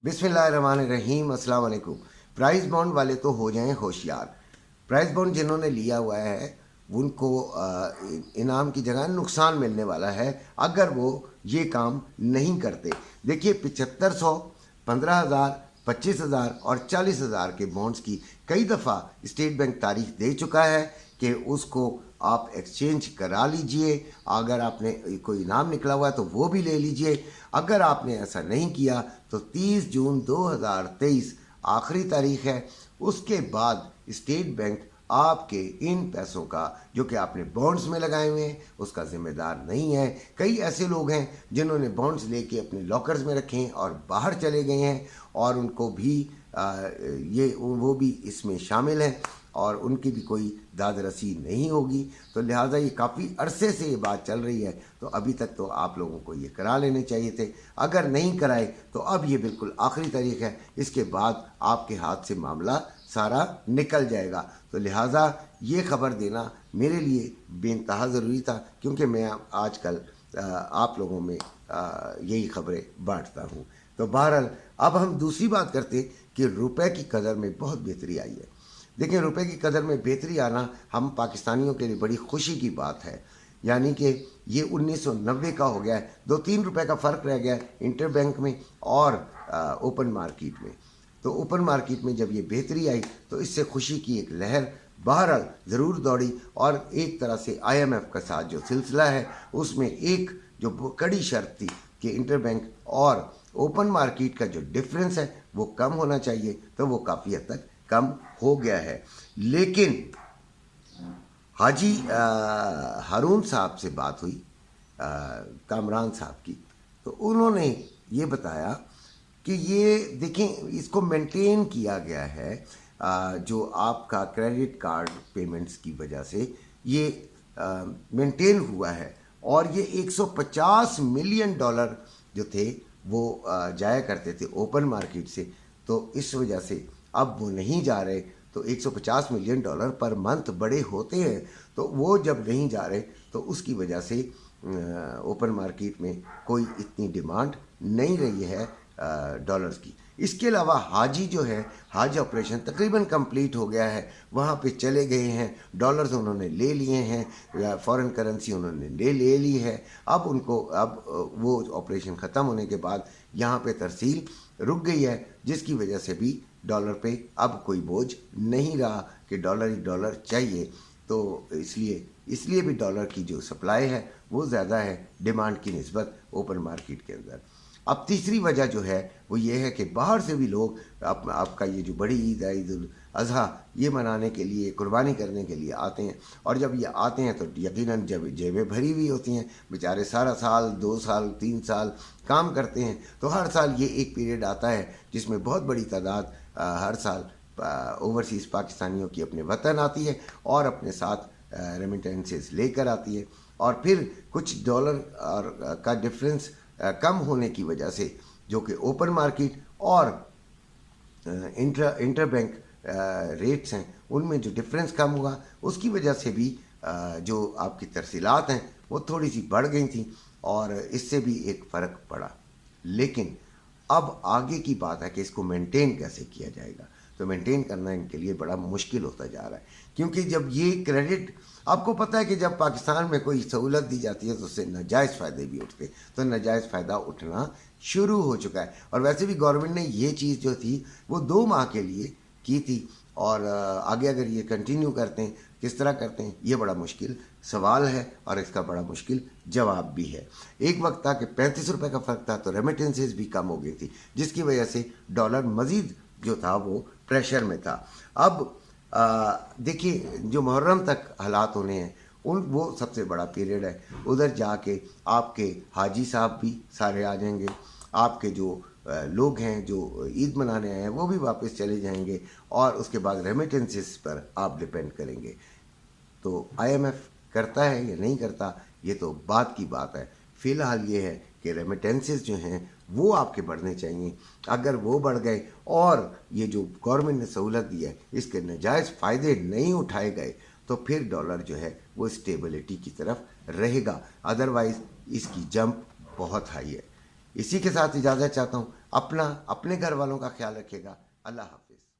बिस्मिल्लाहिर्रहमानिर्रहीम, अस्सलाम वालेकुम। प्राइस बॉन्ड वाले तो हो जाएं होशियार। प्राइस बॉन्ड जिन्होंने लिया हुआ है उनको इनाम की जगह नुकसान मिलने वाला है अगर वो ये काम नहीं करते। देखिए 7500, 15,000, 25,000 और 40,000 के बॉन्ड्स की कई दफ़ा स्टेट बैंक तारीख दे चुका है कि उसको आप एक्सचेंज करा लीजिए। अगर आपने कोई इनाम निकला हुआ है तो वो भी ले लीजिए। अगर आपने ऐसा नहीं किया तो 30 जून 2023 आखिरी तारीख है। उसके बाद स्टेट बैंक आपके इन पैसों का जो कि आपने बॉन्ड्स में लगाए हुए हैं उसका जिम्मेदार नहीं है। कई ऐसे लोग हैं जिन्होंने बॉन्ड्स लेके अपने लॉकर्स में रखे हैं और बाहर चले गए हैं और उनको भी वो भी इसमें शामिल हैं और उनकी भी कोई दाद रसी नहीं होगी। तो लिहाजा ये काफ़ी अरसे से ये बात चल रही है, तो अभी तक तो आप लोगों को ये करा लेने चाहिए थे। अगर नहीं कराए तो अब ये बिल्कुल आखिरी तारीख है, इसके बाद आपके हाथ से मामला सारा निकल जाएगा। तो लिहाजा ये खबर देना मेरे लिए बेइंतहा ज़रूरी था, क्योंकि मैं आजकल आप लोगों में यही खबरें बांटता हूँ। तो बहरहाल अब हम दूसरी बात करते कि रुपए की कदर में बहुत बेहतरी आई है। देखिए, रुपए की कदर में बेहतरी आना हम पाकिस्तानियों के लिए बड़ी खुशी की बात है। यानी कि ये 1990 का हो गया है, 2-3 रुपए का फ़र्क रह गया है इंटर बैंक में और ओपन मार्केट में। तो ओपन मार्केट में जब ये बेहतरी आई तो इससे खुशी की एक लहर बहरहाल ज़रूर दौड़ी और एक तरह से IMF का साथ जो सिलसिला है उसमें एक जो कड़ी शर्त थी कि इंटर बैंक और ओपन मार्केट का जो डिफरेंस है वो कम होना चाहिए, तो वो काफ़ी हद तक कम हो गया है। लेकिन हाजी हारून साहब से बात हुई, कामरान साहब की, तो उन्होंने ये बताया कि ये देखें, इसको मेंटेन किया गया है जो आपका क्रेडिट कार्ड पेमेंट्स की वजह से ये मेंटेन हुआ है और ये 150 मिलियन डॉलर जो थे वो जाया करते थे ओपन मार्केट से, तो इस वजह से अब वो नहीं जा रहे। तो 150 मिलियन डॉलर पर मंथ बड़े होते हैं, तो वो जब नहीं जा रहे तो उसकी वजह से ओपन मार्केट में कोई इतनी डिमांड नहीं रही है डॉलर्स की। इसके अलावा हाजी जो है, हज ऑपरेशन तकरीबन कंप्लीट हो गया है, वहाँ पे चले गए हैं, डॉलर्स उन्होंने ले लिए हैं, फॉरेन करेंसी उन्होंने ले ली है। अब उनको वो ऑपरेशन ख़त्म होने के बाद यहाँ पे तरसील रुक गई है, जिसकी वजह से भी डॉलर पे अब कोई बोझ नहीं रहा कि डॉलर ही डॉलर चाहिए। तो इसलिए भी डॉलर की जो सप्लाई है वो ज़्यादा है डिमांड की निस्बत ओपन मार्केट के अंदर। अब तीसरी वजह जो है वो ये है कि बाहर से भी लोग आपका ये जो बड़ी ईद है, ईद उल अज़हा, ये मनाने के लिए, कुर्बानी करने के लिए आते हैं। और जब ये आते हैं तो यकीनन जब जेबें भरी हुई होती हैं, बेचारे सारा साल 2 साल 3 साल काम करते हैं, तो हर साल ये एक पीरियड आता है जिसमें बहुत बड़ी तादाद हर साल ओवरसीज़ पाकिस्तानियों की अपने वतन आती है और अपने साथ रेमिटेंसेस लेकर आती है। और फिर कुछ डॉलर और का डिफरेंस कम होने की वजह से जो कि ओपन मार्केट और इंटर बैंक रेट्स हैं उनमें जो डिफरेंस कम हुआ, उसकी वजह से भी जो आपकी तरसीलात हैं वो थोड़ी सी बढ़ गई थी और इससे भी एक फ़र्क पड़ा। लेकिन अब आगे की बात है कि इसको मेंटेन कैसे किया जाएगा। तो मेंटेन करना इनके लिए बड़ा मुश्किल होता जा रहा है, क्योंकि जब ये क्रेडिट, आपको पता है कि जब पाकिस्तान में कोई सहूलत दी जाती है तो उससे नाजायज़ फ़ायदे भी उठते, तो नाजायज़ फ़ायदा उठना शुरू हो चुका है। और वैसे भी गवर्नमेंट ने ये चीज़ जो थी वो 2 माह के लिए की थी और आगे अगर ये कंटिन्यू करते हैं, किस तरह करते हैं, ये बड़ा मुश्किल सवाल है और इसका बड़ा मुश्किल जवाब भी है। एक वक्त था कि 35 रुपये का फ़र्क था तो रेमिटेंसेस भी कम हो गई थी, जिसकी वजह से डॉलर मज़ीद जो था वो प्रेशर में था। अब देखिए, जो मुहर्रम तक हालात होने हैं वो सबसे बड़ा पीरियड है। उधर जाके आपके हाजी साहब भी सारे आ जाएंगे, आपके जो लोग हैं जो ईद मनाने आए हैं वो भी वापस चले जाएंगे और उसके बाद रेमिटेंसेस पर आप डिपेंड करेंगे। तो IMF करता है या नहीं करता, ये तो बात की बात है। फ़िलहाल ये है कि रेमिटेंसेस जो हैं वो आपके बढ़ने चाहिए। अगर वो बढ़ गए और ये जो गवर्नमेंट ने सहूलत दी है इसके नाजायज़ फ़ायदे नहीं उठाए गए तो फिर डॉलर जो है वो स्टेबिलिटी की तरफ रहेगा, अदरवाइज़ इसकी जंप बहुत हाई है। इसी के साथ इजाज़त चाहता हूँ। اپنے گھر والوں کا خیال رکھیے گا۔ اللہ حافظ۔